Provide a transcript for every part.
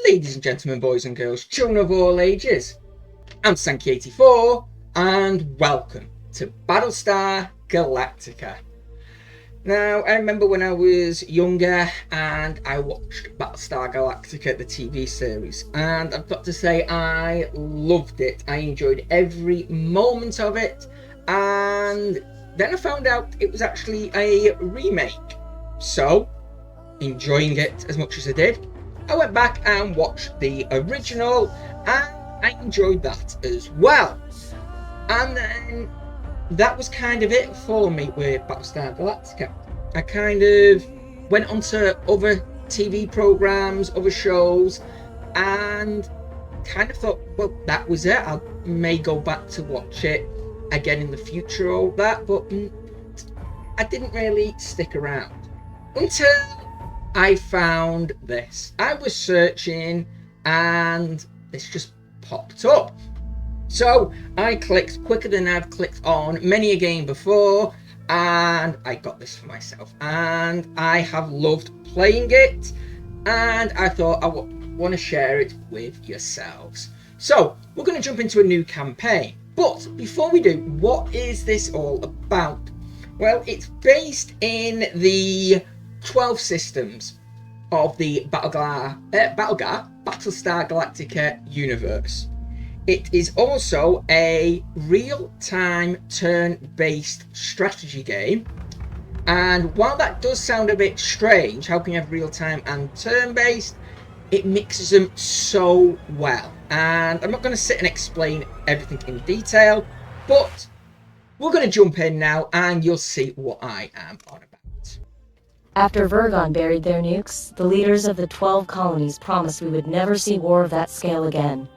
Ladies and gentlemen, boys and girls, children of all ages, I'm Sankey84, and welcome to Battlestar Galactica. Now, I remember when I was younger and I watched Battlestar Galactica, the TV series, and I've got to say I loved it. I enjoyed every moment of it, and then I found out it was actually a remake. So, enjoying it as much as I did, I went back and watched the original, and I enjoyed that as well. And then that was kind of it for me with Battlestar Galactica. I kind of went on to other TV programs, other shows, and kind of thought, well, that was it. I may go back to watch it again in the future, all that, but I didn't really stick around until I found this. I was searching and this just popped up. So I clicked quicker than I've clicked on many a game before, and I got this for myself, and I have loved playing it, and I thought I want to share it with yourselves. So we're going to jump into a new campaign, but before we do, what is this all about? Well, it's based in the 12 systems of the Battlestar Galactica universe. It is also a real-time turn-based strategy game, and while that does sound a bit strange, how can you have real-time and turn-based, it mixes them so well. And I'm not going to sit and explain everything in detail, but we're going to jump in now and you'll see what I am on about. After Virgon buried their nukes, the leaders of the 12 colonies promised we would never see war of that scale again.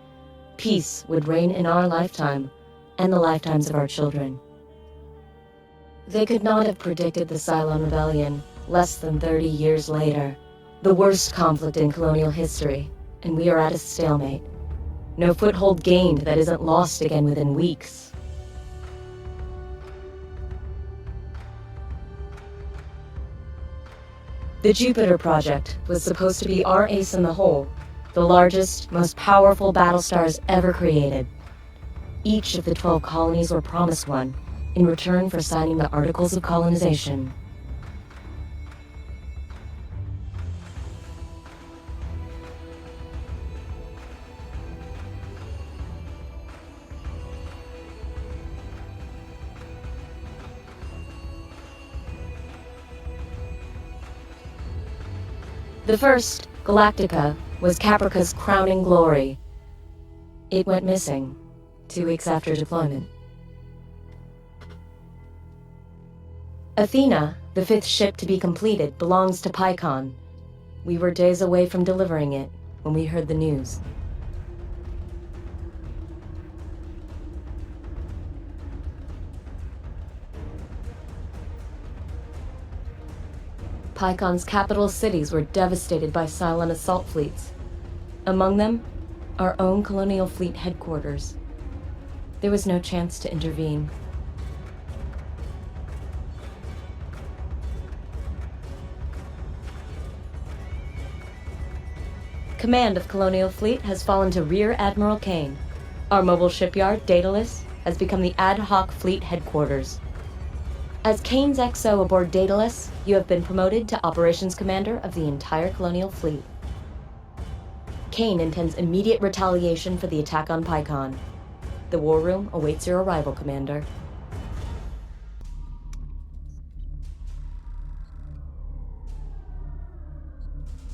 Peace would reign in our lifetime, and the lifetimes of our children. They could not have predicted the Cylon Rebellion less than 30 years later. The worst conflict in colonial history, and we are at a stalemate. No foothold gained that isn't lost again within weeks. The Jupiter Project was supposed to be our ace in the hole, the largest, most powerful Battlestars ever created. Each of the 12 colonies were promised one, in return for signing the Articles of Colonization. The first, Galactica, was Caprica's crowning glory. It went missing 2 weeks after deployment. Athena, the 5th ship to be completed, belongs to Picon. We were days away from delivering it when we heard the news. Picon's capital cities were devastated by Cylon assault fleets. Among them, our own Colonial Fleet headquarters. There was no chance to intervene. Command of Colonial Fleet has fallen to Rear-Admiral Cain. Our mobile shipyard, Daedalus, has become the ad hoc fleet headquarters. As Cain's XO aboard Daedalus, you have been promoted to Operations Commander of the entire Colonial Fleet. Cain intends immediate retaliation for the attack on Picon. The War Room awaits your arrival, Commander.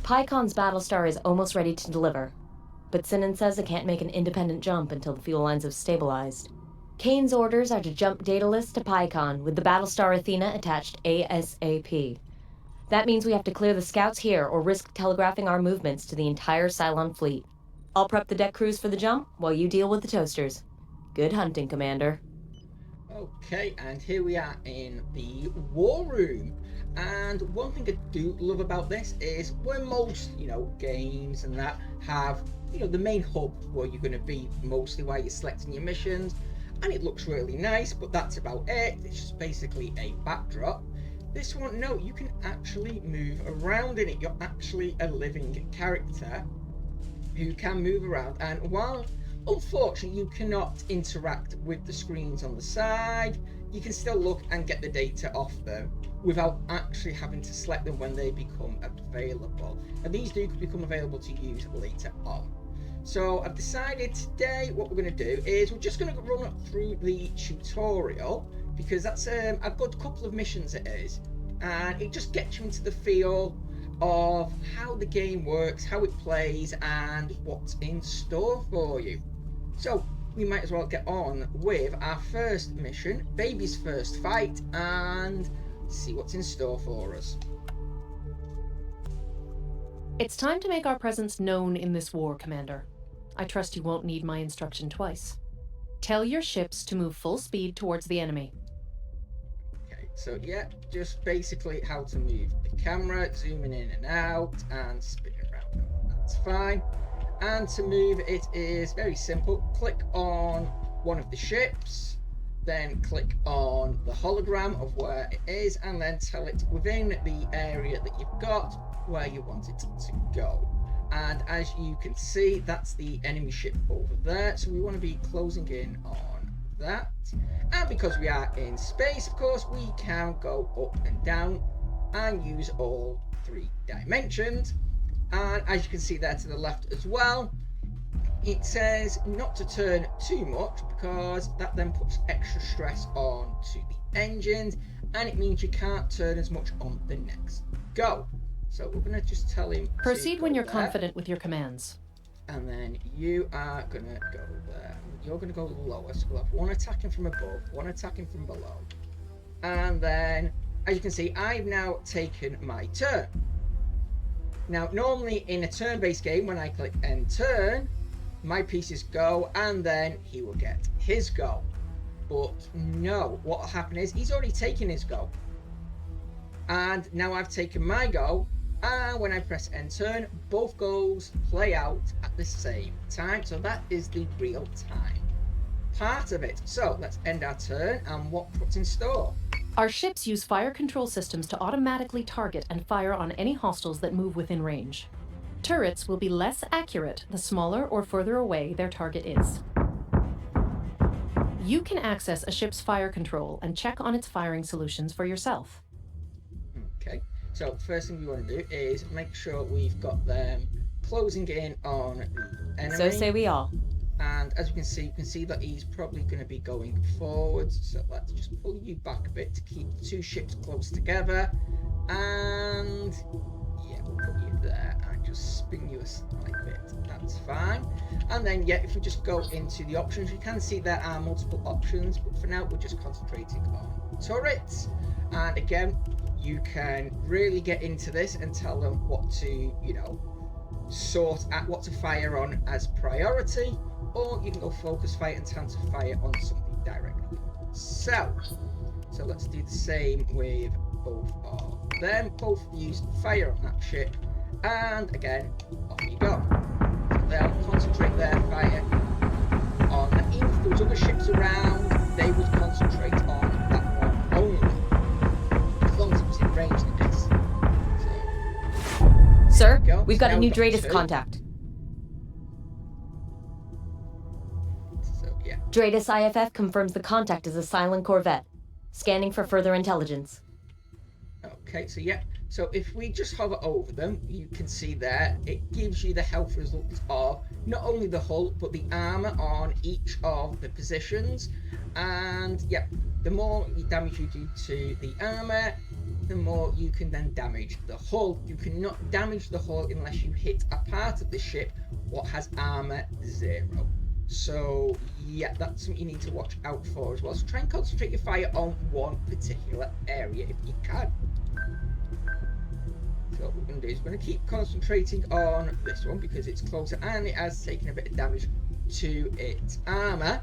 Picon's Battlestar is almost ready to deliver, but Sinan says it can't make an independent jump until the fuel lines have stabilized. Cain's orders are to jump Daedalus to Picon with the Battlestar Athena attached ASAP. That means we have to clear the scouts here or risk telegraphing our movements to the entire Cylon fleet. I'll prep the deck crews for the jump while you deal with the toasters. Good hunting, Commander. Okay, and here we are in the War Room. And one thing I do love about this is where most, games and that have, the main hub where you're going to be mostly while you're selecting your missions. And it looks really nice, but that's about it. It's just basically a backdrop. This one, no, you can actually move around in it. You're actually a living character. who can move around, and while unfortunately you cannot interact with the screens on the side, you can still look and get the data off them without actually having to select them when they become available. And these do become available to use later on. So I've decided today what we're going to do is we're just going to run through the tutorial, because that's a good couple of missions it is, and it just gets you into the feel of how the game works, how it plays, and what's in store for you. So we might as well get on with our first mission, Baby's First Fight, and see what's in store for us. It's time to make our presence known in this war, Commander. I trust you won't need my instruction twice. Tell your ships to move full speed towards the enemy. Okay, so yeah, just basically how to move the camera, zooming in and out, and spinning around. That's fine. And to move it is very simple. Click on one of the ships, then click on the hologram of where it is, and then tell it within the area that you've got where you want it to go. And as you can see, that's the enemy ship over there, so we want to be closing in on that. And because we are in space, of course, we can go up and down and use all 3 dimensions. And as you can see there to the left as well, it says not to turn too much, because that then puts extra stress on to the engines, and it means you can't turn as much on the next go. So we're going to just tell him proceed when you're there, confident with your commands. and then you are going to go there. You're going to go lower, so we'll have one attacking from above, one attacking from below, and then as you can see, I've now taken my turn. Now normally in a turn-based game, when I click end turn, my pieces go and then he will get his go. But no, what will happen is he's already taken his go, and now I've taken my go, and when I press end turn, both goals play out at the same time. So that is the real time part of it. So let's end our turn, and what's in store? Our ships use fire control systems to automatically target and fire on any hostiles that move within range. Turrets will be less accurate the smaller or further away their target is. You can access a ship's fire control and check on its firing solutions for yourself. Okay, so first thing we want to do is make sure we've got them closing in on the enemy. So say we all. And as you can see that he's probably going to be going forwards. So let's just pull you back a bit to keep the 2 ships close together. And yeah, we'll put you there and just spin you a slight bit. That's fine. And then yeah, if we just go into the options, you can see there are multiple options, but for now we're just concentrating on turrets. And again, you can really get into this and tell them what to, you know, sort at what to fire on as priority, or you can go focus fire and tend to fire on something directly. So let's do the same with both of them. Both use fire on that ship, and again, off you go. So they'll concentrate their fire on that. Even if there was other ships around, they would concentrate on that one only, as long as it was in range of this. Sir, Go. we've got a Now new got Dratus 2. contact. So yeah. Dratus IFF confirms the contact is a Cylon corvette. Scanning for further intelligence. Okay, so yeah, so if we just hover over them, you can see there, it gives you the health results of not only the hull, but the armor on each of the positions. And yeah, the more damage you do to the armor, the more you can then damage the hull. You cannot damage the hull unless you hit a part of the ship what has armor 0. So yeah, that's something you need to watch out for as well. So try and concentrate your fire on one particular area if you can. So what we're going to do is we're going to keep concentrating on this one because it's closer and it has taken a bit of damage to its armor.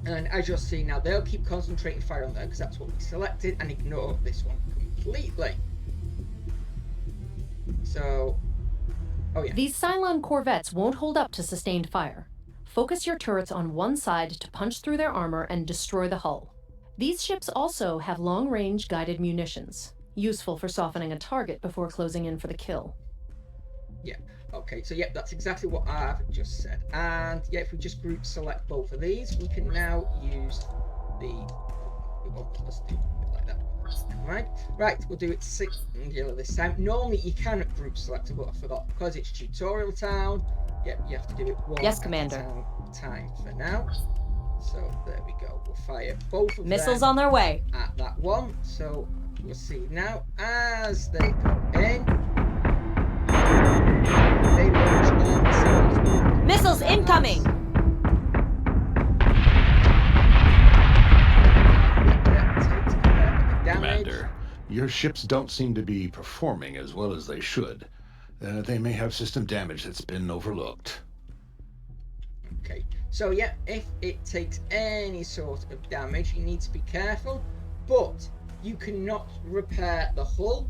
And as you'll see now, they'll keep concentrating fire on there because that's what we selected, and ignore this one completely. So, oh yeah. These Cylon corvettes won't hold up to sustained fire. Focus your turrets on one side to punch through their armor and destroy the hull. These ships also have long-range guided munitions, useful for softening a target before closing in for the kill. Yeah, Okay, so yep, that's exactly what I've just said. And yeah, if we just group select both of these, we can now use the... Let's do it like that. Right, we'll do it singular this time. Normally you can group select, but I forgot because it's tutorial town. Yep, you have to do it one Yes, at Commander. a time for now. So there we go. We'll fire both of Missiles them on their way. at that one. So we'll see now as they go in. They launch on Missiles incoming! Commander, your ships don't seem to be performing as well as they should. They may have system damage that's been overlooked. Okay, so yeah, if it takes any sort of damage, you need to be careful, but you cannot repair the hull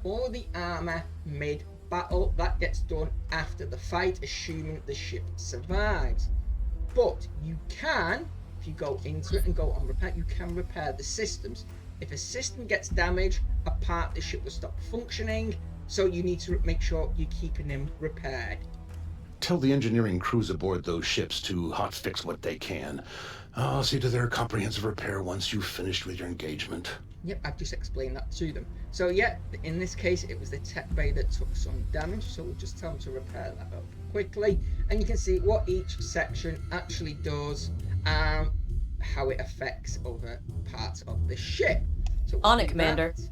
or the armor mid-battle. That gets done after the fight, assuming the ship survives. But you can, if you go into it and go on repair, you can repair the systems. If a system gets damaged, a part of the ship will stop functioning, so you need to make sure you're keeping them repaired. Tell the engineering crews aboard those ships to hotfix what they can. I'll see to their comprehensive repair once you've finished with your engagement. Yep, I've just explained that to them. So yeah, in this case, it was the tech bay that took some damage, so we'll just tell them to repair that up quickly. And you can see what each section actually does and how it affects other parts of the ship. So we'll On it, do Commander. that.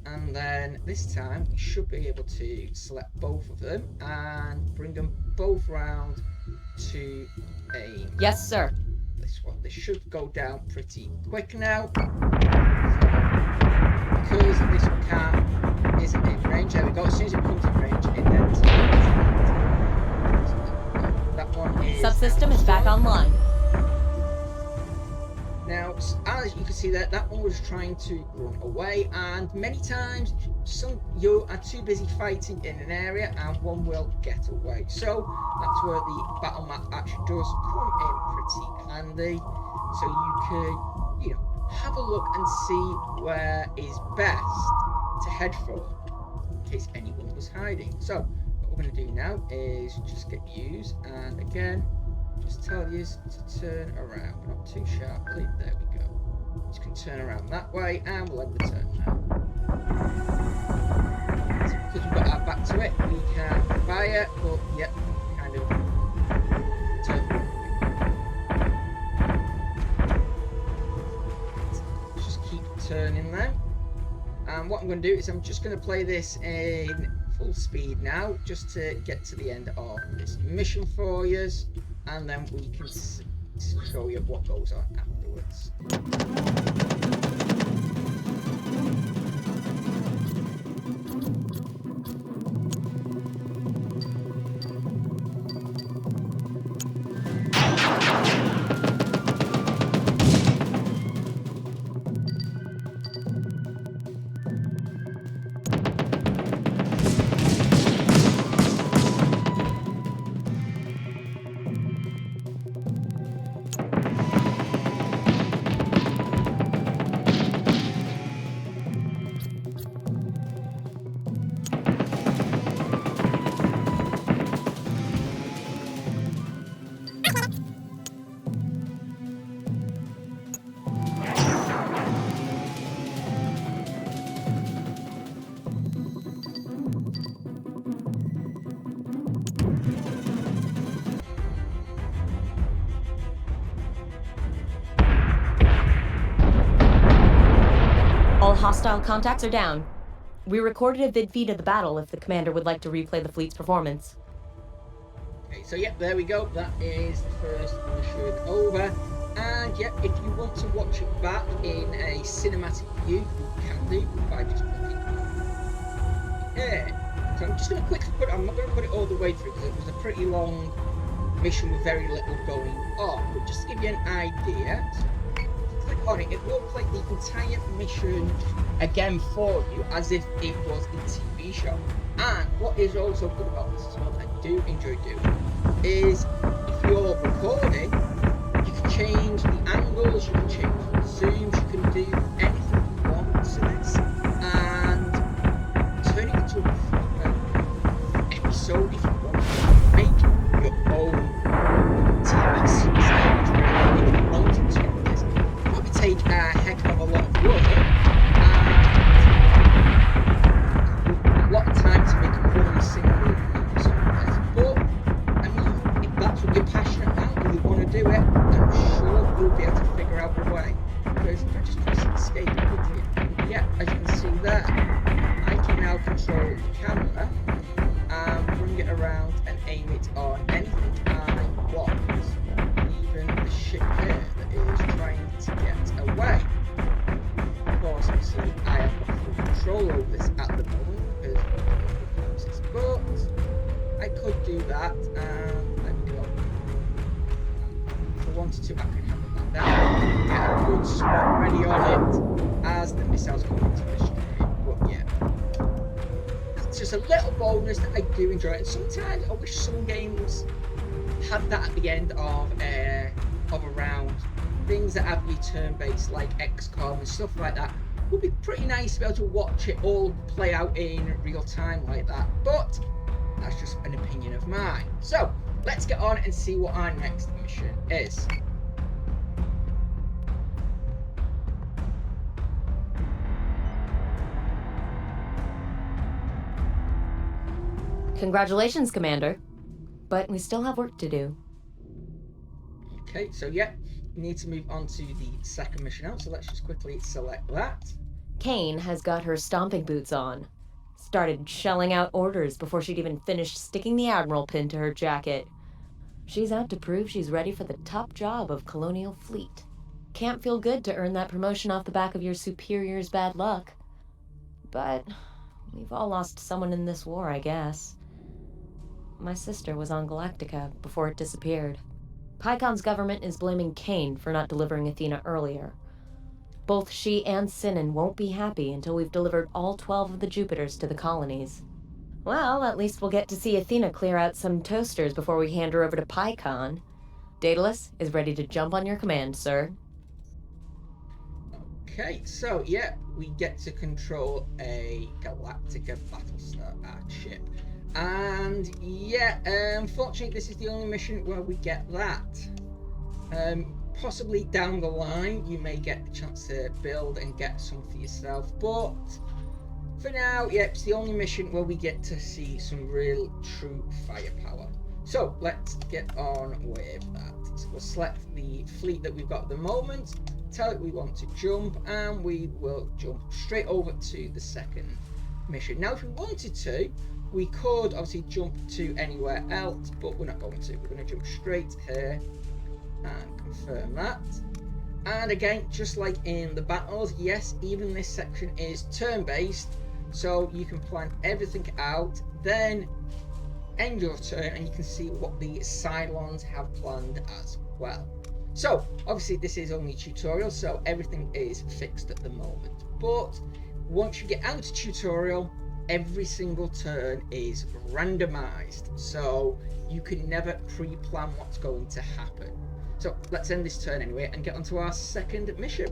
And then this time we should be able to select both of them and bring them both round to aim. Yes, sir. This one. This should go down pretty quick now. Because this car isn't in range. There we go. As soon as it comes in range, it then that one is... Subsystem is back online. Now, as you can see that one was trying to run away, and many times you are too busy fighting in an area and one will get away. So that's where the battle map actually does come in pretty handy. So you could, have a look and see where is best to head for in case anyone was hiding. So what we're going to do now is just get used, and again, just tell you to turn around, but not too sharply. There we go. You can turn around that way, and we'll end the turn now. So because we've got our back to it, we can fire, but yep, kind of turn. Let's just keep turning then. And what I'm going to do is I'm just going to play this in full speed now, just to get to the end of this mission for you. And then we can show you what goes on afterwards. All hostile contacts are down. We recorded a vid feed of the battle if the commander would like to replay the fleet's performance. Okay, so yep, there we go. That is the first mission over. And yep, if you want to watch it back in a cinematic view, you can do by just clicking here. So I'm just going to quickly put it, I'm not going to put it all the way through because it was a pretty long mission with very little going on. But just to give you an idea, click on it, it will play the entire mission again for you as if it was a TV show. And what is also good about this as well, that I do enjoy doing, is if you're recording, you can change the angles, you can change the zooms, you can do anything you want to this, and turn it into a episode if you want around and aim it on anything I want, even the ship here that is trying to get away. Of course, obviously, I have got full control over this at the moment because it's but I could do that and let me go. If I wanted to, I could have it like that. Get a good spot ready on it as the missiles come into the stream. But yeah, it's just a little bonus that I do enjoy. And sometimes I wish some games had that at the end of a round. Things that have you turn-based like XCOM and stuff like that would be pretty nice to be able to watch it all play out in real time like that. But that's just an opinion of mine. So let's get on and see what our next mission is. Congratulations, Commander. But we still have work to do. Okay, so yeah, we need to move on to the second mission out, so let's just quickly select that. Cain has got her stomping boots on. Started shelling out orders before she'd even finished sticking the Admiral pin to her jacket. She's out to prove she's ready for the top job of Colonial Fleet. Can't feel good to earn that promotion off the back of your superior's bad luck. But we've all lost someone in this war, I guess. My sister was on Galactica before it disappeared. Picon's government is blaming Cain for not delivering Athena earlier. Both she and Sinan won't be happy until we've delivered all 12 of the Jupiters to the colonies. Well, at least we'll get to see Athena clear out some toasters before we hand her over to Picon. Daedalus is ready to jump on your command, sir. Okay, so yeah, we get to control a Galactica Battlestar ship. And yeah, unfortunately this is the only mission where we get that. Possibly down the line you may get the chance to build and get some for yourself, but for now, yeah, it's the only mission where we get to see some real true firepower. So let's get on with that. So we'll select the fleet that we've got at the moment, tell it we want to jump, and we will jump straight over to the second mission. Now if we wanted to, we could obviously jump to anywhere else, but we're not going to. We're going to jump straight here and confirm that. And again, just like in the battles, yes, even this section is turn-based, so you can plan everything out, then end your turn and you can see what the Cylons have planned as well. So obviously this is only a tutorial, so everything is fixed at the moment, but once you get out of tutorial, every single turn is randomized, so you can never pre-plan what's going to happen. So let's end this turn anyway and get onto our second mission.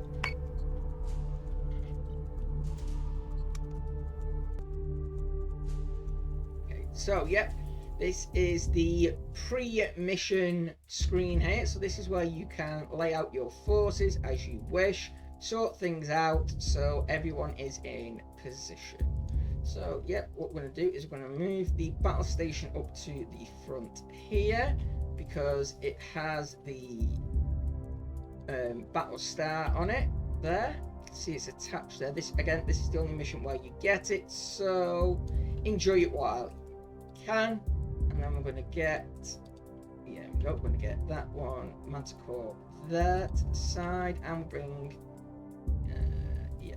Okay, so yeah, this is the pre-mission screen here. So this is where you can lay out your forces as you wish, sort things out so everyone is in position. So yeah, what we're going to do is we're going to move the battle station up to the front here because it has the battle star on it there. You can see it's attached there. This is the only mission where you get it, so enjoy it while you can. And then we're going to get, yeah, we're going to get that one Manticore there to the side and bring,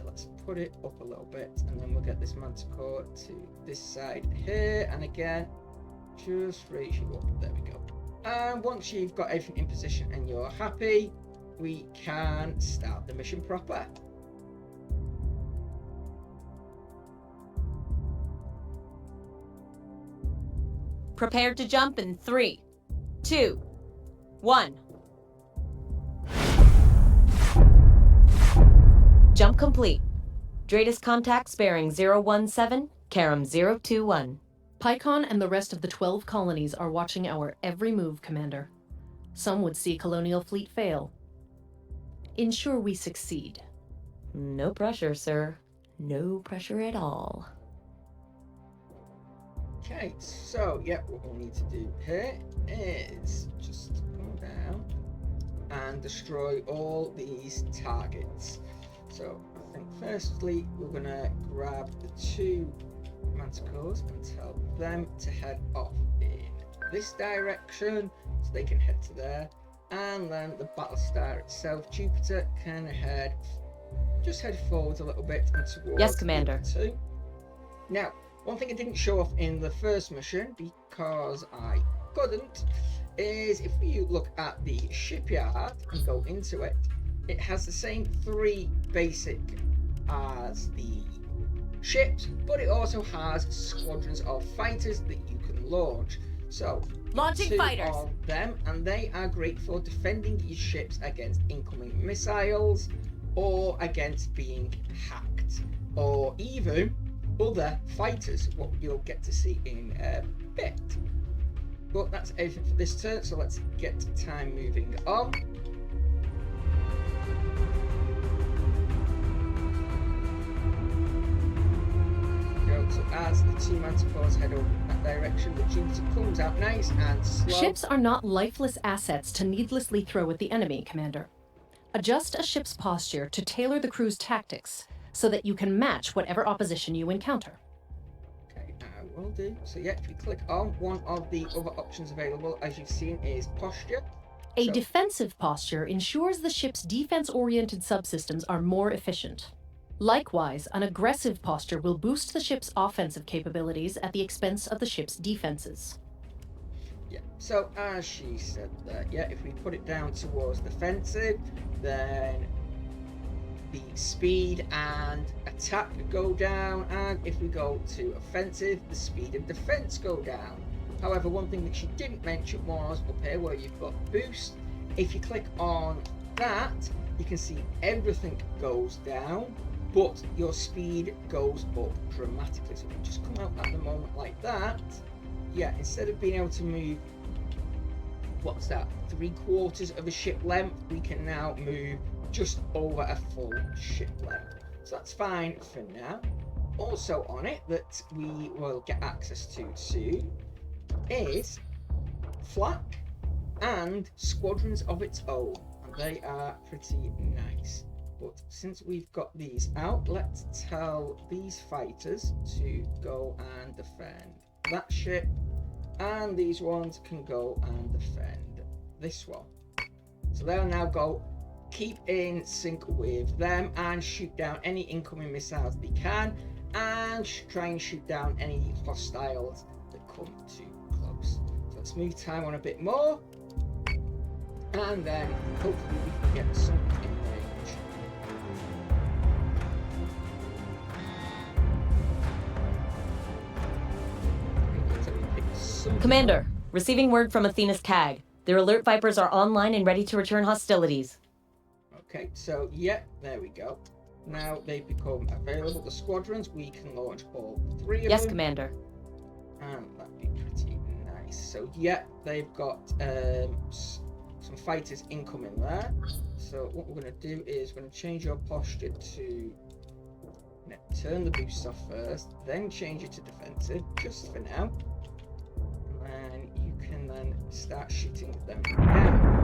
let's put it up a little bit, and then we'll get this Manticore to this side here, and again, just raise you up. There we go. And once you've got everything in position and you're happy, we can start the mission proper. Prepare to jump in 3, 2, 1. Jump complete. Dratus contacts bearing 017, Karam 021. Picon and the rest of the 12 colonies are watching our every move, Commander. Some would see Colonial Fleet fail. Ensure we succeed. No pressure, sir. No pressure at all. Okay, so yeah, what we'll need to do here is just go down and destroy all these targets. So I think firstly we're gonna grab the 2 manticores and tell them to head off in this direction, so they can head to there. And then the Battlestar itself, Jupiter, can head forwards a little bit and towards Yes, Commander. the 2. Now, one thing I didn't show off in the first mission, because I couldn't, is if you look at the shipyard and go into it, it has the same 3 basic as the ships, but it also has squadrons of fighters that you can launch. So, Launching 2 fighters. of them, and they are great for defending your ships against incoming missiles, or against being hacked, or even other fighters, what you'll get to see in a bit. But that's everything for this turn, so let's get time moving on. So as the 2 manticores head over in that direction, the Jupiter comes out nice and slow. Ships are not lifeless assets to needlessly throw at the enemy, Commander. Adjust a ship's posture to tailor the crew's tactics so that you can match whatever opposition you encounter. Okay, I will do. So yeah, if you click on one of the other options available, as you've seen, is posture. A So- defensive posture ensures the ship's defense-oriented subsystems are more efficient. Likewise, an aggressive posture will boost the ship's offensive capabilities at the expense of the ship's defenses. Yeah, so as she said that, yeah, if we put it down towards defensive, then the speed and attack go down, and if we go to offensive, the speed and defense go down. However, one thing that she didn't mention was up here where you've got boost. If you click on that, you can see everything goes down, but your speed goes up dramatically. So if you just come out at the moment like that, yeah, instead of being able to move, what's that, 3/4 of a ship length, we can now move just over a full ship length. So that's fine for now. Also on it that we will get access to soon is flak and squadrons of its own, and they are pretty nice. But since we've got these out, let's tell these fighters to go and defend that ship, and these ones can go and defend this one. So they'll now go keep in sync with them and shoot down any incoming missiles they can, and try and shoot down any hostiles that come too close. So let's move time on a bit more, and then hopefully we can get something in range. Commander, receiving word from Athena's CAG. Their alert Vipers are online and ready to return hostilities. Okay, so yeah, there we go. Now they've become available. The squadrons, we can launch all 3 of them. Yes, Commander. And that'd be pretty nice. So yeah, they've got some fighters incoming there. So what we're going to do is we're going to change your posture to turn the boost off first, then change it to defensive, just for now. And you can then start shooting them down.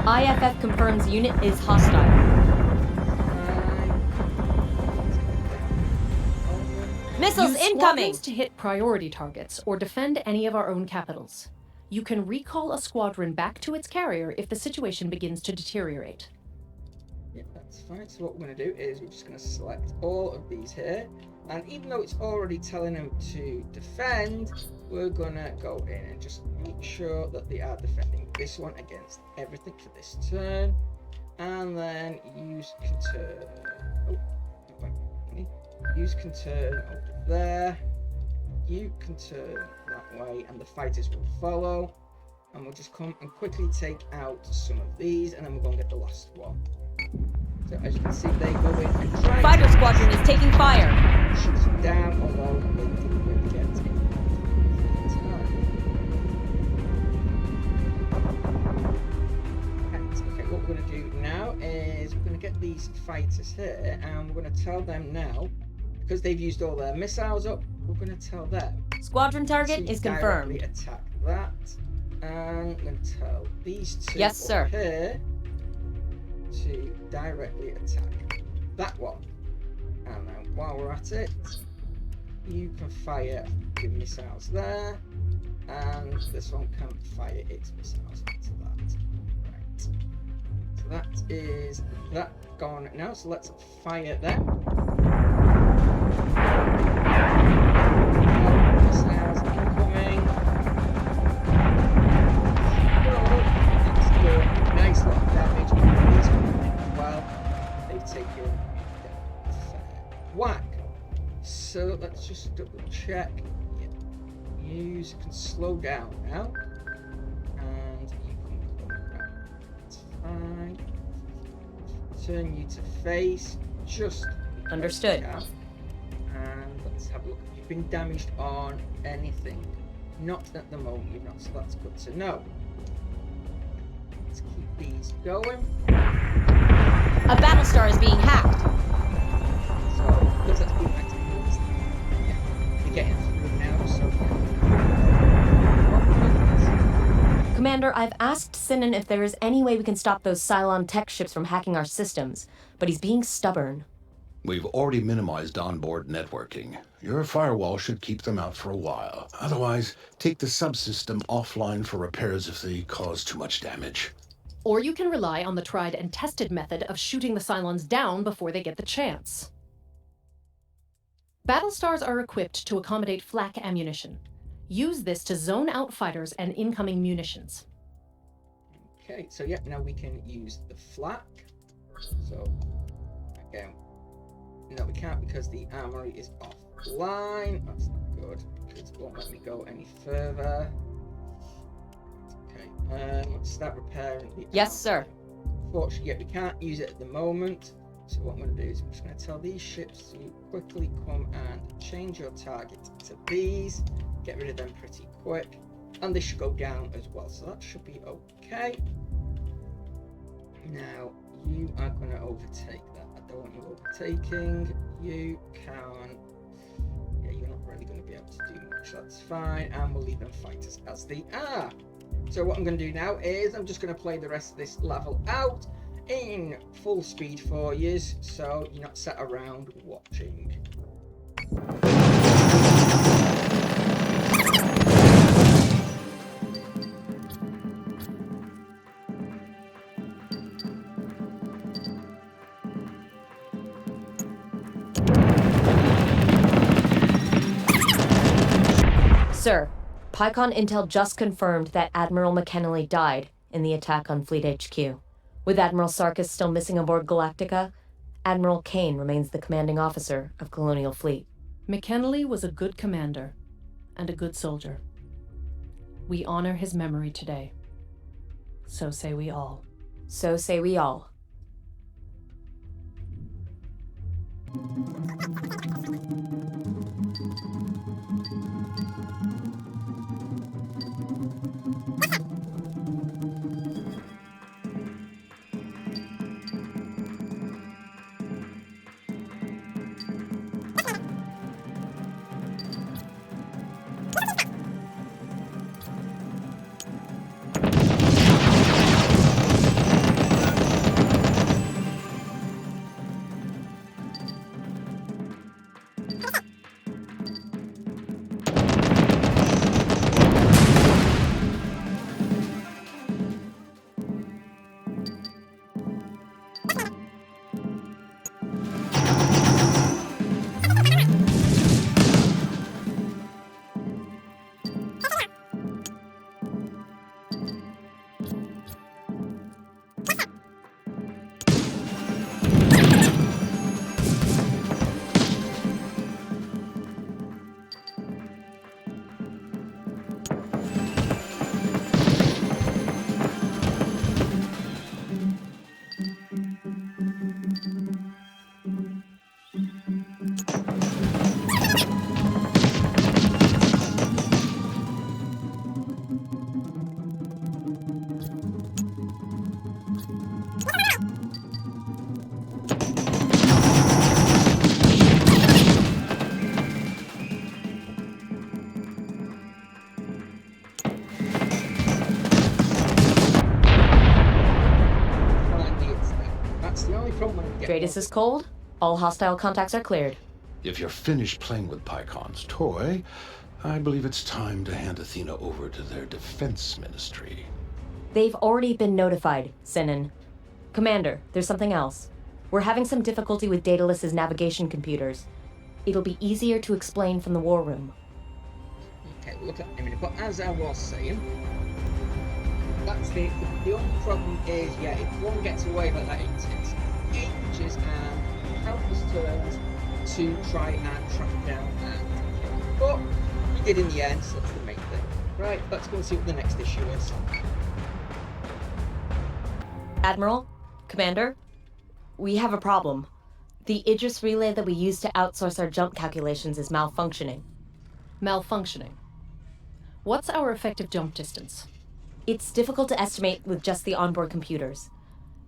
IFF confirms unit is hostile. Missiles Use incoming! squadrons to hit priority targets or defend any of our own capitals. You can recall a squadron back to its carrier if the situation begins to deteriorate. Yeah, that's fine. So what we're going to do is we're just going to select all of these here. And even though it's already telling them to defend, we're going to go in and just make sure that they are defending this one against everything for this turn. And then use can turn. Use can turn over there. You can turn that way, and the fighters will follow. And we'll just come and quickly take out some of these, and then we're going to get the last one. So as you can see, they go in and try. Fighter squadron is taking fire. Shoot them down, although they didn't really get it. Okay, what we're going to do now is we're going to get these fighters here, and we're going to tell them now, because they've used all their missiles up, we're going to tell them. Squadron target to is confirmed. directly attack that, and I'm going to tell these 2 Yes, sir. up here to directly attack that one. And then while we're at it, you can fire your missiles there, and this one can fire its missiles into that. Right. So that is that gone now, so let's fire them. Missiles incoming. That's good. Nice lot of damage. These coming as well. They've taken a fair whack. So let's just double check. Yeah. You can slow down now. And you can come down. That's fine. Turn you to face. Just Understood. down. And let's have a look. You've been damaged on anything. Not at the moment, you've not, so that's good to know. Let's keep these going. A Battlestar is being hacked. So, looks like it's being active. Yeah, we're getting through now, so yeah. Commander, I've asked Sinan if there is any way we can stop those Cylon tech ships from hacking our systems, but he's being stubborn. We've already minimized onboard networking. Your firewall should keep them out for a while. Otherwise, take the subsystem offline for repairs if they cause too much damage. Or you can rely on the tried and tested method of shooting the Cylons down before they get the chance. Battlestars are equipped to accommodate flak ammunition. Use this to zone out fighters and incoming munitions. Okay, so yeah, now we can use the flak. So, again, no, we can't because the armory is offline. That's not good. It won't let me go any further. Okay, let's start repairing the Yes, armory. sir. Fortunately, yeah, we can't use it at the moment. So what I'm going to do is I'm just going to tell these ships to quickly come and change your target to these. Get rid of them pretty quick. And they should go down as well. So that should be okay. Now, you are going to overtake that. I don't want you overtaking. You can... Yeah, you're not really going to be able to do much. That's fine. And we'll leave them fighters as they are. So what I'm going to do now is I'm just going to play the rest of this level out in full speed for you, so you're not sat around watching. Sir, Picon Intel just confirmed that Admiral McKinley died in the attack on Fleet HQ. With Admiral Sarkis still missing aboard Galactica, Admiral Cain remains the commanding officer of Colonial Fleet. McKinley was a good commander and a good soldier. We honor his memory today. So say we all. So say we all. Finally, it's there. That's the only problem I get. Stratus is cold? All hostile contacts are cleared. If you're finished playing with Picon's toy, I believe it's time to hand Athena over to their defense ministry. They've already been notified, Sinan. Commander, there's something else. We're having some difficulty with Daedalus's navigation computers. It'll be easier to explain from the war room. Okay, we'll look at that in a minute. But as I was saying, that's the only problem is, yeah, if one gets away like that, it takes ages and countless turns to try and track him down and kill him. But he did in the end, so that's the main thing. Right, let's go and see what the next issue is. Admiral, Commander, we have a problem. The Idris relay that we use to outsource our jump calculations is malfunctioning. Malfunctioning. What's our effective jump distance? It's difficult to estimate with just the onboard computers.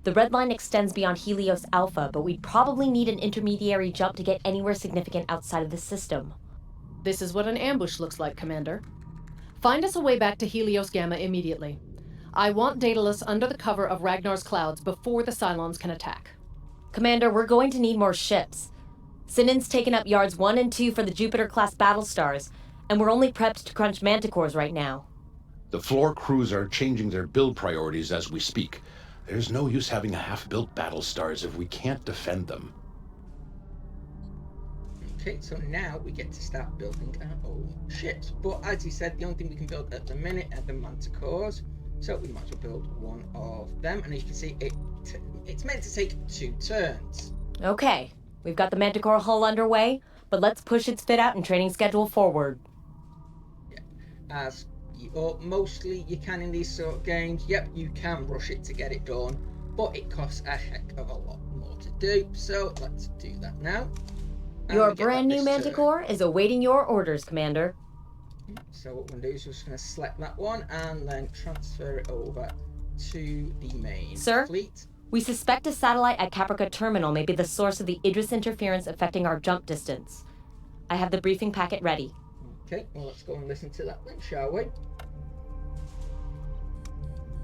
The red line extends beyond Helios Alpha, but we'd probably need an intermediary jump to get anywhere significant outside of the system. This is what an ambush looks like, Commander. Find us a way back to Helios Gamma immediately. I want Daedalus under the cover of Ragnar's clouds before the Cylons can attack. Commander, we're going to need more ships. Sinan's taken up yards 1 and 2 for the Jupiter-class Battlestars, and we're only prepped to crunch manticores right now. The floor crews are changing their build priorities as we speak. There's no use having half-built Battlestars if we can't defend them. Okay, so now we get to start building our own ships. But as you said, the only thing we can build at the minute are the manticores. So we might as well build one of them. And as you can see, it's meant to take 2 turns. Okay, we've got the manticore hull underway, but let's push its fit out and training schedule forward. Yeah, as mostly you can in these sort of games. Yep, you can rush it to get it done, but it costs a heck of a lot more to do. So let's do that now. And Your brand new manticore is awaiting your orders, Commander. So what we're going to do is we're just going to select that one and then transfer it over to the main fleet. We suspect a satellite at Caprica Terminal may be the source of the Idris interference affecting our jump distance. I have the briefing packet ready. Okay, well let's go and listen to that then, shall we?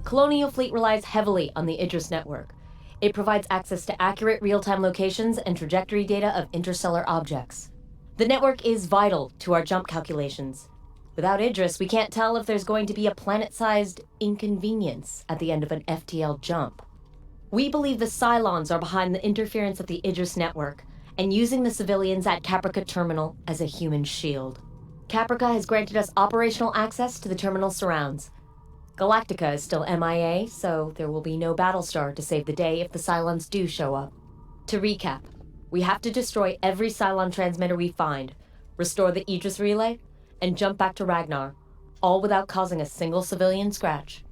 Colonial Fleet relies heavily on the Idris network. It provides access to accurate real-time locations and trajectory data of interstellar objects. The network is vital to our jump calculations. Without Idris, we can't tell if there's going to be a planet-sized inconvenience at the end of an FTL jump. We believe the Cylons are behind the interference of the Idris network and using the civilians at Caprica Terminal as a human shield. Caprica has granted us operational access to the terminal surrounds. Galactica is still MIA, so there will be no Battlestar to save the day if the Cylons do show up. To recap, we have to destroy every Cylon transmitter we find, restore the Idris relay, and jump back to Ragnar, all without causing a single civilian scratch.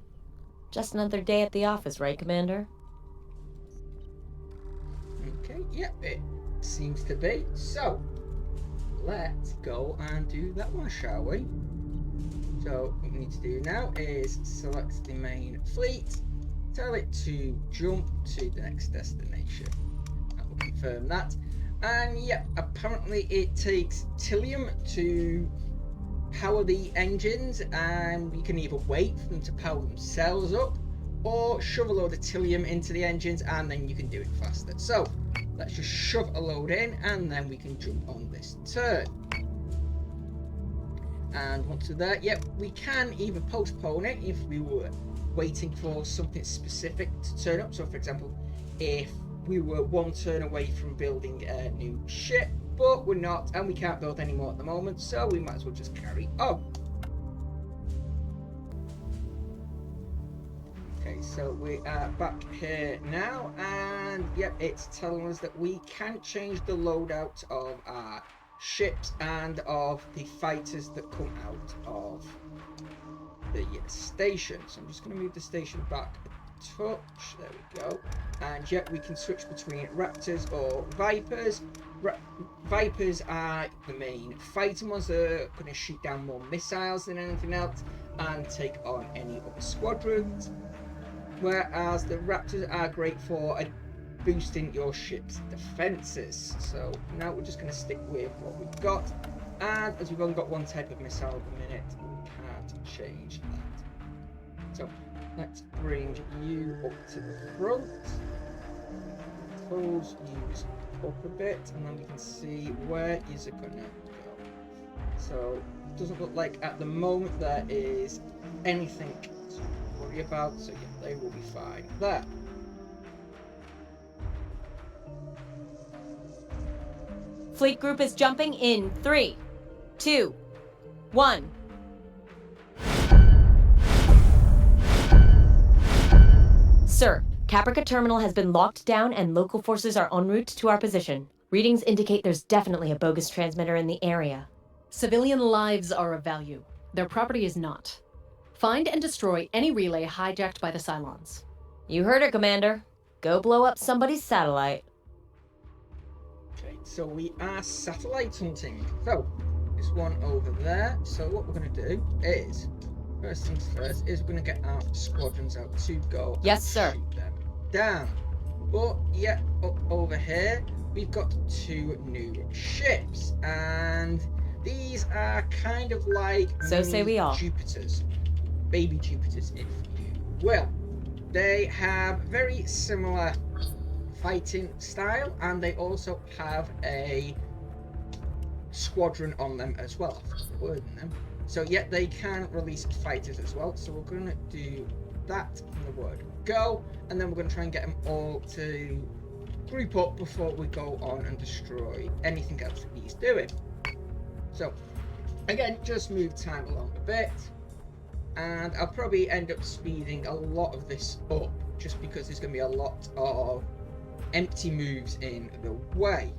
Just another day at the office, right, Commander? Okay, yep, it seems to be. So, let's go and do that one, shall we? So, what we need to do now is select the main fleet, tell it to jump to the next destination. And we'll confirm that. And yeah, apparently it takes Tilium to power the engines, and we can either wait for them to power themselves up or shove a load of Tilium into the engines and then you can do it faster. So let's just shove a load in and then we can jump on this turn. And once we're there, yep, we can either postpone it if we were waiting for something specific to turn up. So for example, if we were 1 turn away from building a new ship, but we're not, and we can't build any more at the moment, so we might as well just carry on. Okay, so we are back here now, and yep, it's telling us that we can change the loadout of our ships and of the fighters that come out of the station. So I'm just going to move the station back a touch. There we go. And yep, we can switch between Raptors or Vipers. Vipers are the main fighting ones that are going to shoot down more missiles than anything else and take on any other squadrons, whereas the Raptors are great for boosting your ship's defences. So now we're just going to stick with what we've got, and as we've only got one type of missile at the minute, we can't change that. So let's bring you up to the front. Suppose use up a bit, and then we can see where is it gonna go. So it doesn't look like at the moment there is anything to worry about, so yeah, they will be fine there. Fleet group is jumping in 3, 2, 1. Sir, Caprica Terminal has been locked down and local forces are en route to our position. Readings indicate there's definitely a bogus transmitter in the area. Civilian lives are of value. Their property is not. Find and destroy any relay hijacked by the Cylons. You heard it, Commander. Go blow up somebody's satellite. Okay, so we are satellite hunting. So, there's one over there. So what we're going to do is, first things first, is we're going to get our squadrons out to go Yes, and sir. shoot them down. But yeah, up over here, we've got 2 new ships. And these are kind of like So say we all. Jupiters. Baby Jupiters, if you will. They have very similar fighting style, and they also have a squadron on them as well. I've got the word in them. So yeah, they can release fighters as well. So we're going to do that from the word go, and then we're going to try and get them all to group up before we go on and destroy anything else that he's doing. So again, just move time along a bit, and I'll probably end up speeding a lot of this up just because there's going to be a lot of empty moves in the way.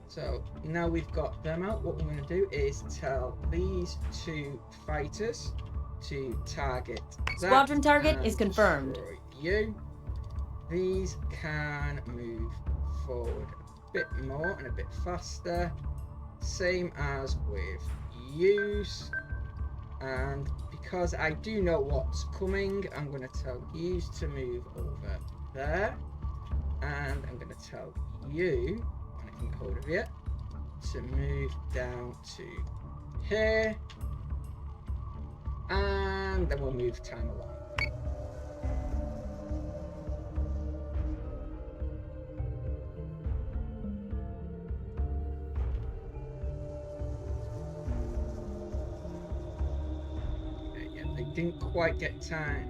So now we've got them out, what we're going to do is tell these 2 fighters to target that. Squadron target and is confirmed. destroy you. These can move forward a bit more and a bit faster, same as with yous. And because I do know what's coming, I'm going to tell yous to move over there, and I'm going to tell you, when I can get hold of you, to move down to here, and then we'll move time along. Okay, yeah, they didn't quite get time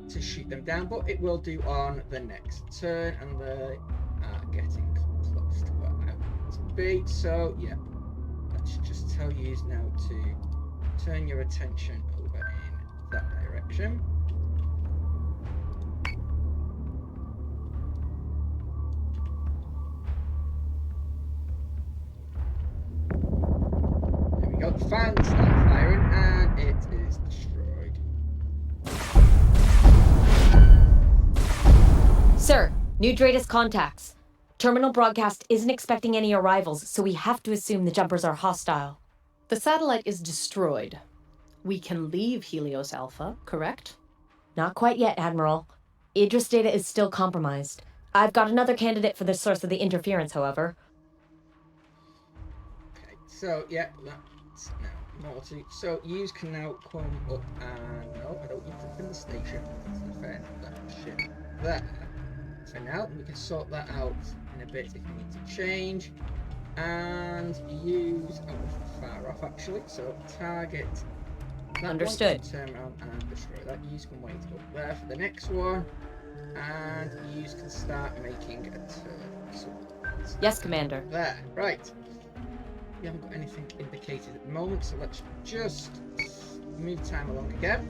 to shoot them down, but it will do on the next turn, and they are getting close to where I want to be. So yeah, let's just tell you now to turn your attention over in that direction. There we go. Finally start firing, and it is destroyed. Sir, new Dratus contacts. Terminal broadcast isn't expecting any arrivals, so we have to assume the jumpers are hostile. The satellite is destroyed. We can leave Helios Alpha, correct? Not quite yet, Admiral. Idris data is still compromised. I've got another candidate for the source of the interference, however. Okay, so yeah, that's now multi. So yous can now come up and no, I don't need to open the station. That's the fair that ship there. For now, we can sort that out in a bit if we need to change. And use far off actually. So target that Understood. one, turn around and destroy that. Yous can wait up there for the next one. And yous can start making a turn. So Yes, Commander. there, right. We haven't got anything indicated at the moment, so let's just move time along again.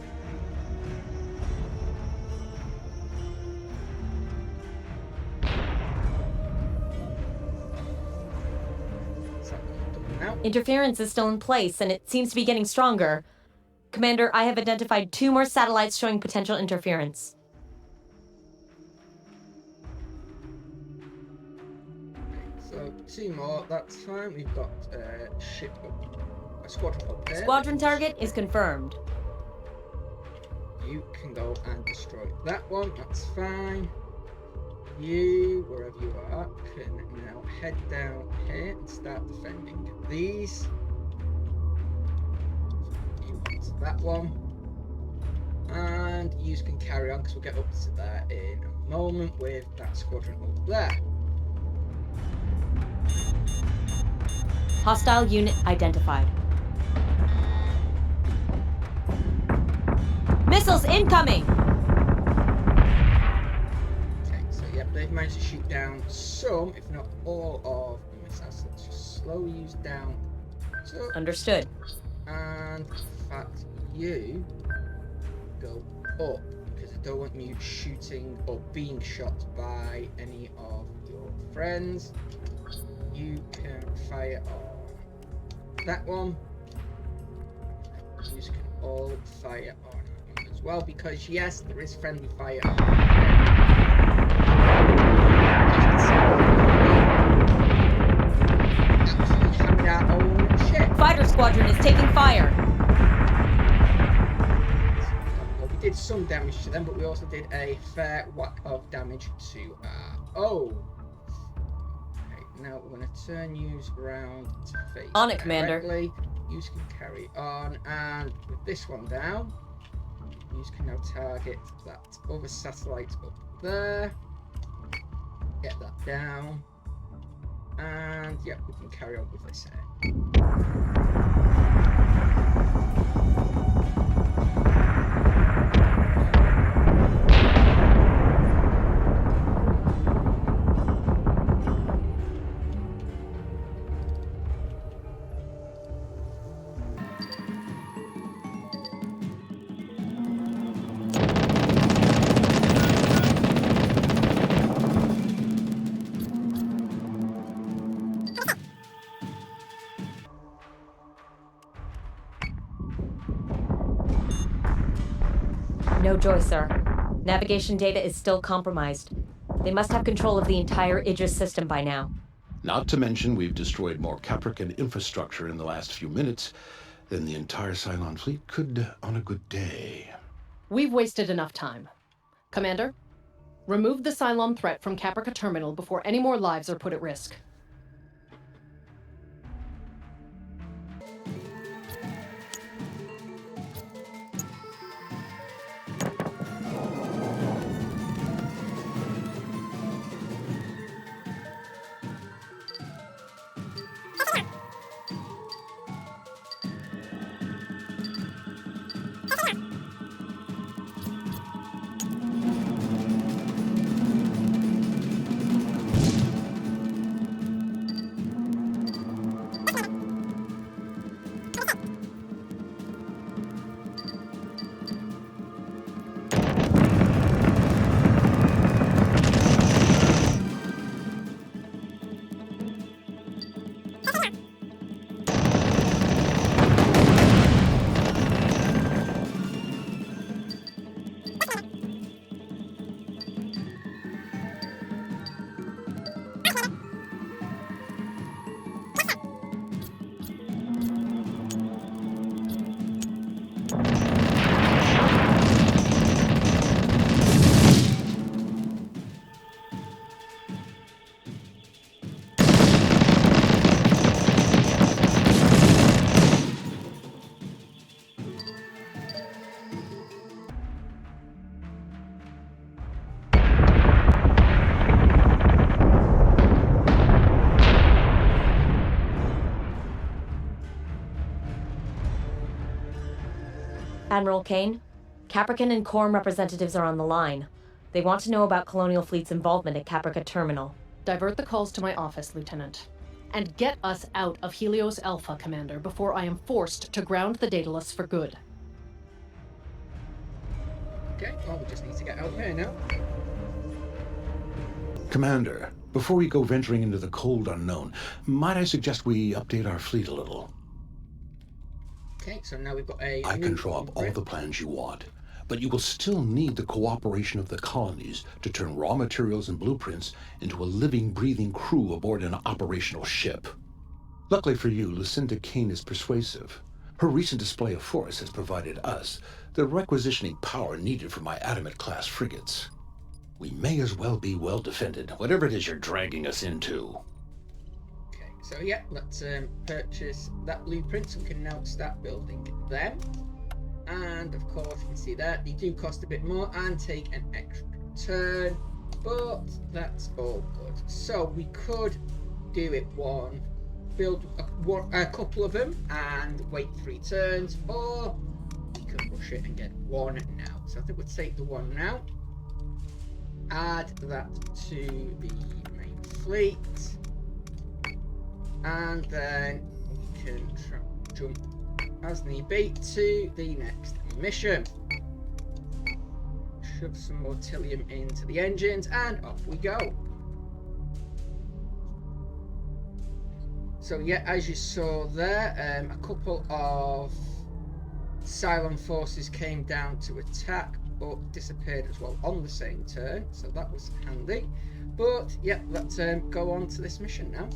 So, done now. Interference is still in place, and it seems to be getting stronger. Commander, I have identified 2 more satellites showing potential interference. So 2 more, that's fine. We've got a squadron up there. Squadron target is confirmed. You can go and destroy that one, that's fine. You, wherever you are, can now head down here and start defending these. You want that one. And you can carry on, because we'll get up to that in a moment with that squadron up there. Hostile unit identified. Missiles incoming! Okay, so yep, they've managed to shoot down some, if not all, of the missiles. Let's just slowly use down. So, Understood. and in fact, you go up because I don't want you shooting or being shot by any of your friends. You can fire on that one. You can all fire on that one as well because yes, there is friendly fire. Absolutely hammered our own ship. Fighter squadron is taking fire. Well, we did some damage to them, but we also did a fair whack of damage to our own. Okay, now we're going to turn yous around to face On it, Commander. directly. Yous can carry on, and with this one down, yous can now target that other satellite up there. Get that down, and yep, we can carry on with this here. No joy, sir. Navigation data is still compromised. They must have control of the entire Idris system by now. Not to mention we've destroyed more Caprican infrastructure in the last few minutes than the entire Cylon fleet could on a good day. We've wasted enough time. Commander, remove the Cylon threat from Caprica Terminal before any more lives are put at risk. Admiral Cain, Caprican and Quorum representatives are on the line. They want to know about Colonial Fleet's involvement at Caprica Terminal. Divert the calls to my office, Lieutenant. And get us out of Helios Alpha, Commander, before I am forced to ground the Daedalus for good. Okay, well, we just need to get out here now. Commander, before we go venturing into the cold unknown, might I suggest we update our fleet a little? Okay, so now we've got a... I can draw up all the plans you want, but you will still need the cooperation of the colonies to turn raw materials and blueprints into a living, breathing crew aboard an operational ship. Luckily for you, Lucinda Cain is persuasive. Her recent display of force has provided us the requisitioning power needed for my Adamant-class frigates. We may as well be well defended, whatever it is you're dragging us into. Okay, so yeah, let's purchase that blueprint so we can now start building them. And of course, you can see that they do cost a bit more and take an extra turn, but that's all good. So we could do it one build a couple of them and wait 3 turns, or you can rush it and get 1 now. So I think we'll take the 1 now. Add that to the main fleet. And then we can jump as need be to the next mission. Shove some more Tilium into the engines and off we go. So yeah, as you saw there, a couple of Cylon forces came down to attack, but disappeared as well on the same turn, so that was handy. But yeah, let's go on to this mission now.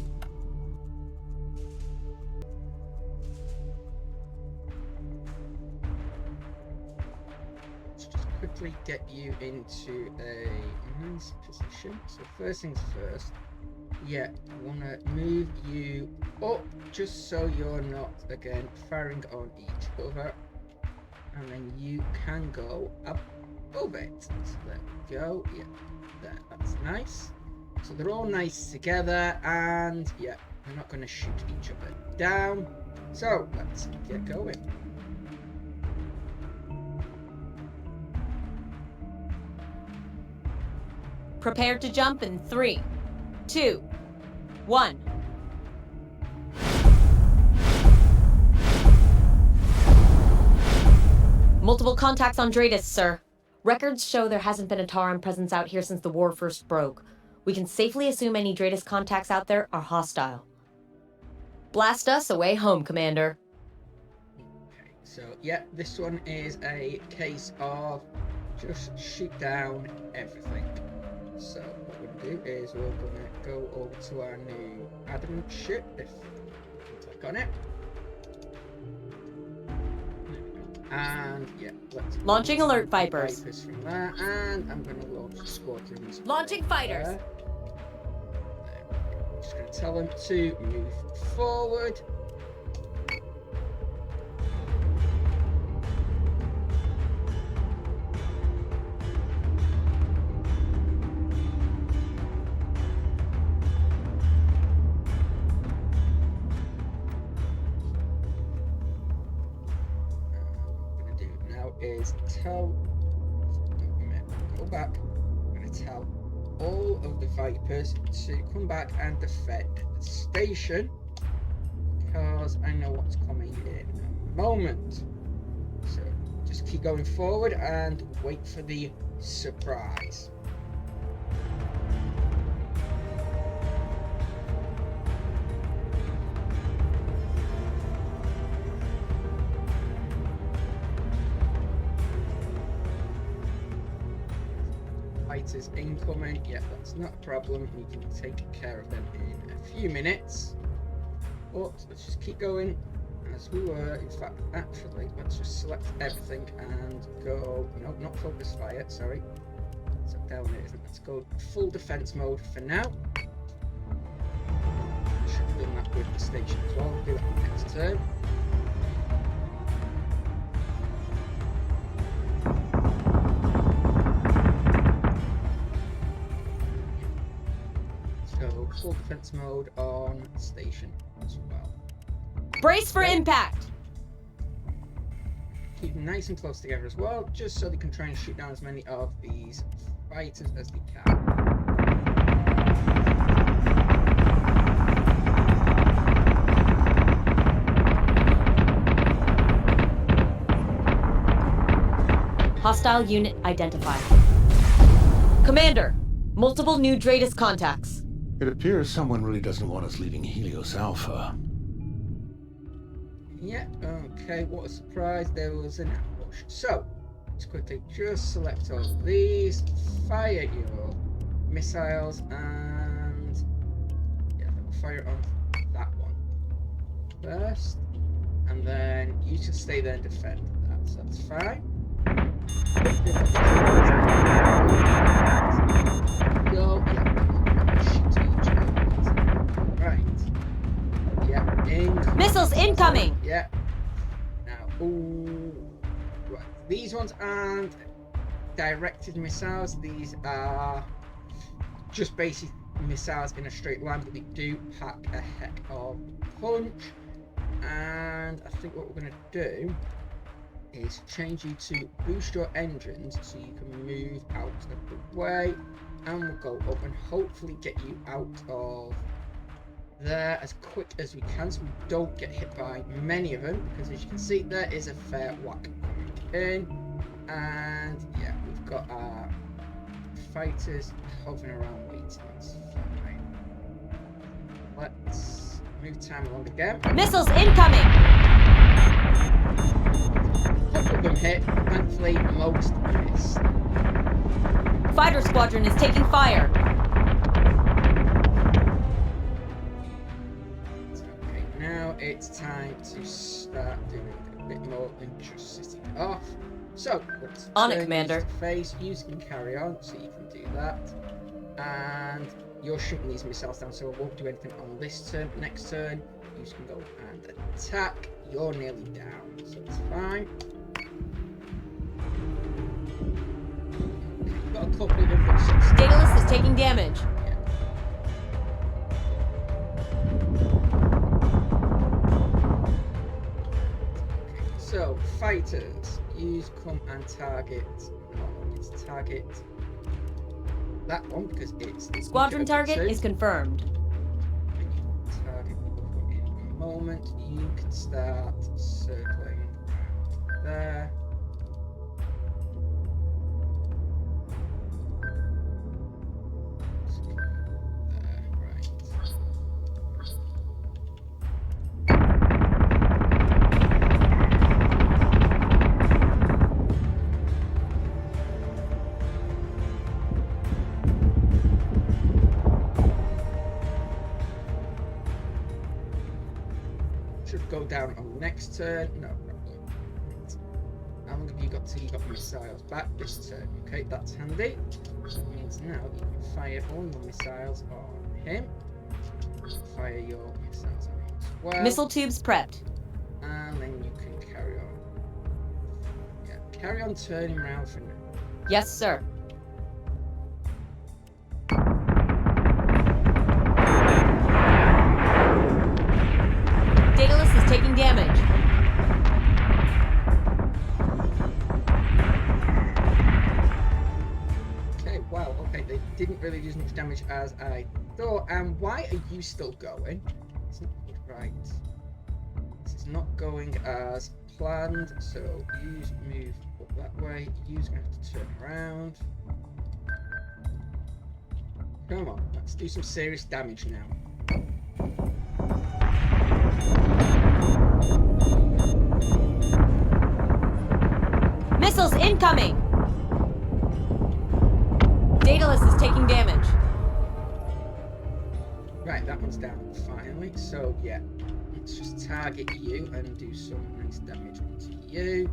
Let's just quickly get you into a nice position. So first things first, yeah, I want to move you up just so you're not, again, firing on each other. And then you can go above it. So there we go. Yeah, there. That's nice. So they're all nice together, and yeah, we're not going to shoot each other down. So let's get going. Prepare to jump in 3, 2, 1. Multiple contacts on Dratus, sir. Records show there hasn't been a Tauran presence out here since the war first broke. We can safely assume any Dratus contacts out there are hostile. Blast us away home, Commander. Okay, so yeah, this one is a case of just shoot down everything. So what we're going to do is we're going to go over to our new Adamant ship, if we can click on it. And yeah, let's launching alert Vipers. From there, and I'm going to launch squadrons. Launching fighters. There. I'm just going to tell them to move forward. Is tell go back. I'm going to tell all of the Vipers to come back and defend the station, because I know what's coming in a moment. So just keep going forward and wait for the surprise. Fighters incoming. Yeah, that's not a problem. We can take care of them in a few minutes. But let's just keep going as we were. In fact, actually, let's just select everything and go. No, not focus fire. Sorry. So down it isn't. Let's go full defense mode for now. Should have done that with the station as well. We'll do that next turn. Full defense mode on station as well. Brace for impact! Keep them nice and close together as well, just so they can try and shoot down as many of these fighters as they can. Hostile unit identified. Commander, multiple new Dratus contacts. It appears someone really doesn't want us leaving Helios Alpha. Yeah, okay, what a surprise, there was an ambush. So, let's quickly just select all of these, fire your missiles, and yeah, fire on that one first, and then you just stay there and defend that, so that's fine. Go, yeah. Missiles incoming! Yeah. Now, ooh. Right. These ones aren't directed missiles. These are just missiles in a straight line, but they do pack a heck of punch. And I think what we're going to do is change you to boost your engines so you can move out of the way, and we'll go up and hopefully get you out of there as quick as we can so we don't get hit by many of them, because as you can see there is a fair whack in. And yeah, we've got our fighters hovering around waiting. It's fine. Let's move time along again. Missiles incoming! A couple of them hit, thankfully most missed. Fighter squadron is taking fire. Okay, now it's time to start doing a bit more than just sitting off. So, let's On it, turn Commander. these to face. You can carry on, so you can do that. And you're shooting these missiles down, so I won't do anything on this turn. Next turn, you can go and attack. You're nearly down, so it's fine. Okay, you've got a couple of them. Daedalus is taking damage. So, fighters, use come and target. No, it's target that one because it's the Squadron target is confirmed. And you can target in a moment. You can start circling there. Right. Should go down on the next turn. No, not good. How long have you got till you got missiles back this turn? Okay, that's handy. That means now you can fire all your missiles on him. Fire your missiles on him as well. Missile tubes prepped. And then you can carry on. Yeah, carry on turning around for now. Yes, sir. Daedalus is taking damage. Okay, wow, okay, they didn't really do as much damage as I thought. And why are you still going? It's not right. This is not going as planned, so use move up that way. You's gonna have to turn around. Come on, let's do some serious damage now. Missiles incoming! Daedalus is taking damage. Right, that one's down finally. So yeah, let's just target you and do some nice damage onto you.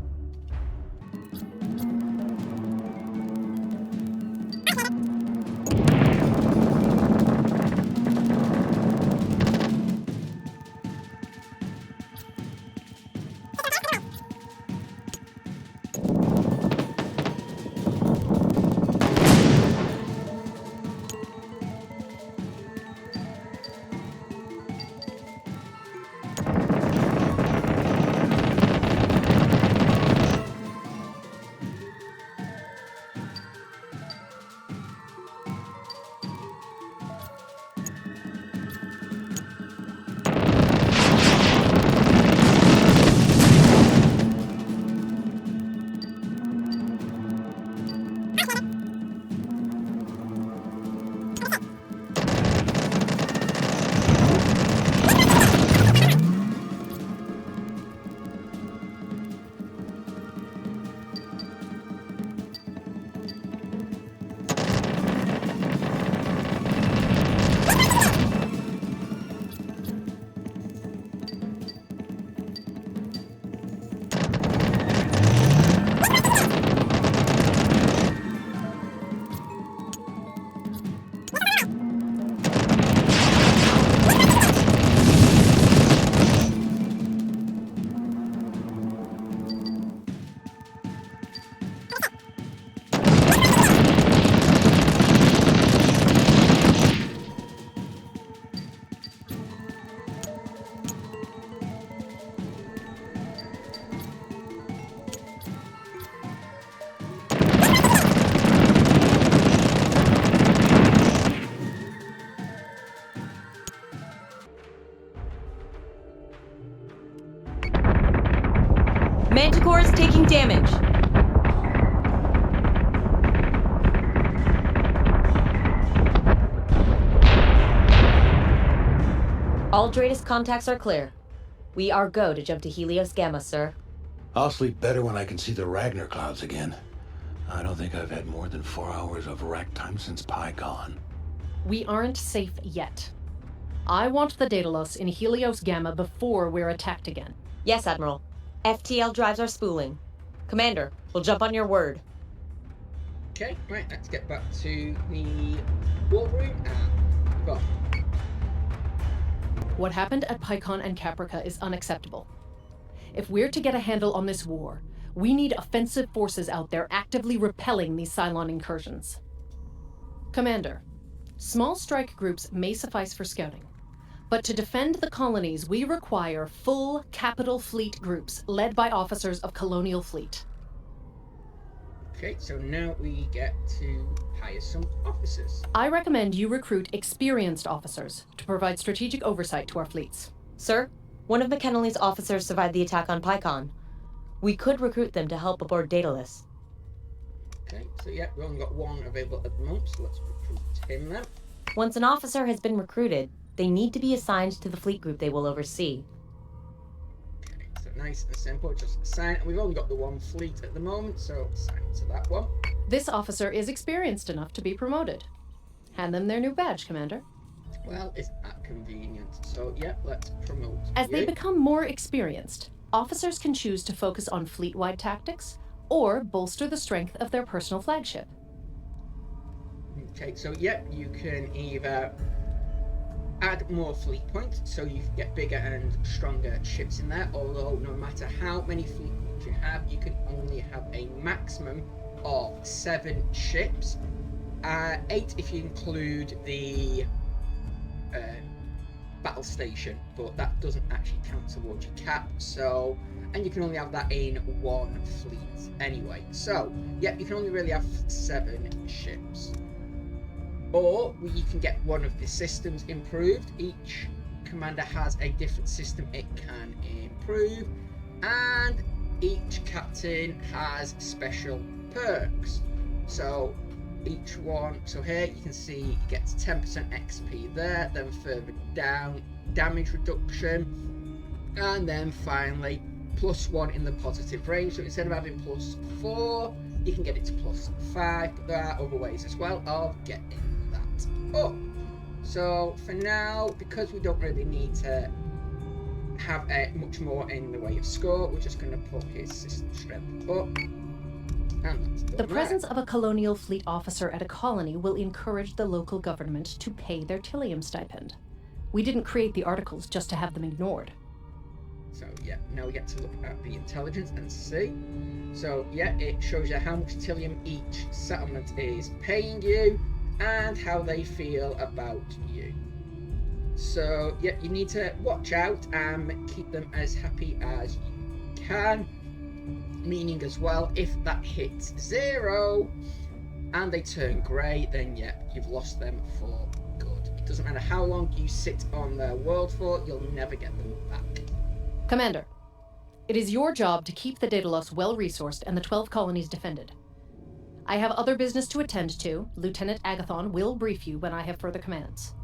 Manticore is taking damage. All Dratus contacts are clear. We are go to jump to Helios Gamma, sir. I'll sleep better when I can see the Ragnar clouds again. I don't think I've had more than 4 hours of rack time since Picon. We aren't safe yet. I want the Daedalus in Helios Gamma before we're attacked again. Yes, Admiral. FTL drives are spooling. Commander, we'll jump on your word. Okay, right, let's get back to the war room and go. What happened at Picon and Caprica is unacceptable. If we're to get a handle on this war, we need offensive forces out there actively repelling these Cylon incursions. Commander, small strike groups may suffice for scouting, but to defend the colonies, we require full capital fleet groups led by officers of Colonial Fleet. Okay, so now we get to hire some officers. I recommend you recruit experienced officers to provide strategic oversight to our fleets. Sir, one of McKinley's officers survived the attack on Picon. We could recruit them to help aboard Daedalus. Okay, so yeah, we've only got one available at the moment, so let's recruit him then. Once an officer has been recruited, they need to be assigned to the fleet group they will oversee. Okay, so nice and simple, just assign, and we've only got the one fleet at the moment, so assign to that one. This officer is experienced enough to be promoted. Hand them their new badge, Commander. Well, isn't that convenient? So yeah, let's promote As you. they become more experienced, officers can choose to focus on fleet-wide tactics or bolster the strength of their personal flagship. Okay, so yeah, you can either add more fleet points, so you can get bigger and stronger ships in there, although no matter how many fleet points you have, you can only have a maximum of 7 ships. 8 if you include the battle station, but that doesn't actually count towards your cap, so, and you can only have that in one fleet anyway. So yeah, you can only really have 7 ships. Or you can get one of the systems improved. Each commander has a different system it can improve, and each captain has special perks. So each one, so here you can see it gets 10% XP there, then further down damage reduction, and then finally +1 in the positive range. So instead of having +4, you can get it to +5, but there are other ways as well of getting that up. So for now, because we don't really need to have much more in the way of score, we're just going to put his system strength up. The presence of a Colonial Fleet officer at a colony will encourage the local government to pay their Tilium stipend. We didn't create the articles just to have them ignored. So yeah, now we get to look at the intelligence and see. So yeah, it shows you how much Tilium each settlement is paying you and how they feel about you. So yeah, you need to watch out and keep them as happy as you can. Meaning as well, if that hits 0 and they turn grey, then yeah, you've lost them for good. It doesn't matter how long you sit on their world for, you'll never get them back. Commander, it is your job to keep the Daedalus well-resourced and the 12 colonies defended. I have other business to attend to. Lieutenant Agathon will brief you when I have further commands.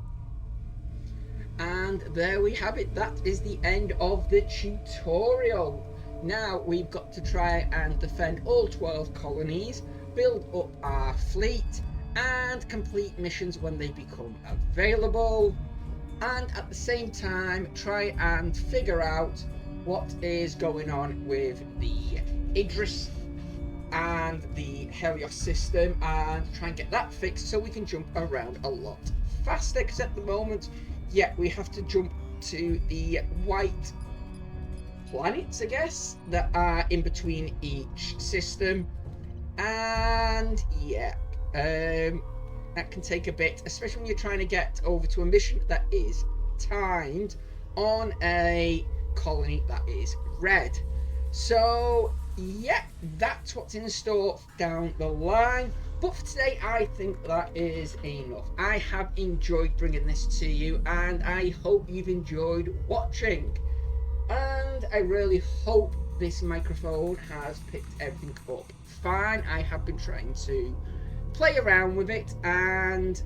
And there we have it. That is the end of the tutorial. Now we've got to try and defend all 12 colonies, build up our fleet, and complete missions when they become available, and at the same time try and figure out what is going on with the Idris and the Helios system and try and get that fixed so we can jump around a lot faster, because at the moment, yeah, we have to jump to the white planets, I guess, that are in between each system, and yeah, that can take a bit, especially when you're trying to get over to a mission that is timed on a colony that is red. So yeah, that's what's in store down the line. But for today, I think that is enough. I have enjoyed bringing this to you, and I hope you've enjoyed watching. And I really hope this microphone has picked everything up fine. I have been trying to play around with it, and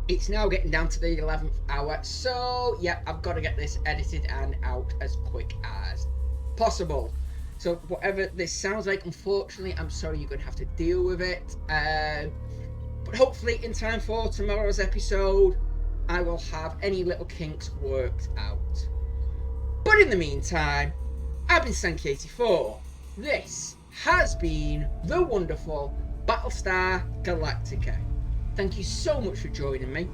it's now getting down to the 11th hour, so yeah, I've got to get this edited and out as quick as possible. So whatever this sounds like, unfortunately, I'm sorry you're going to have to deal with it, but hopefully in time for tomorrow's episode I will have any little kinks worked out. But in the meantime, I've been Sanky84. This has been the wonderful Battlestar Galactica. Thank you so much for joining me.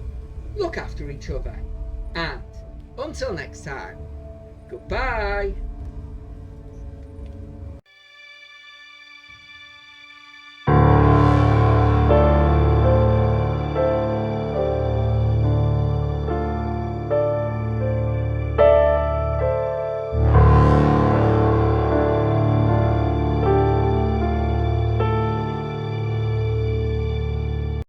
Look after each other. And until next time, goodbye.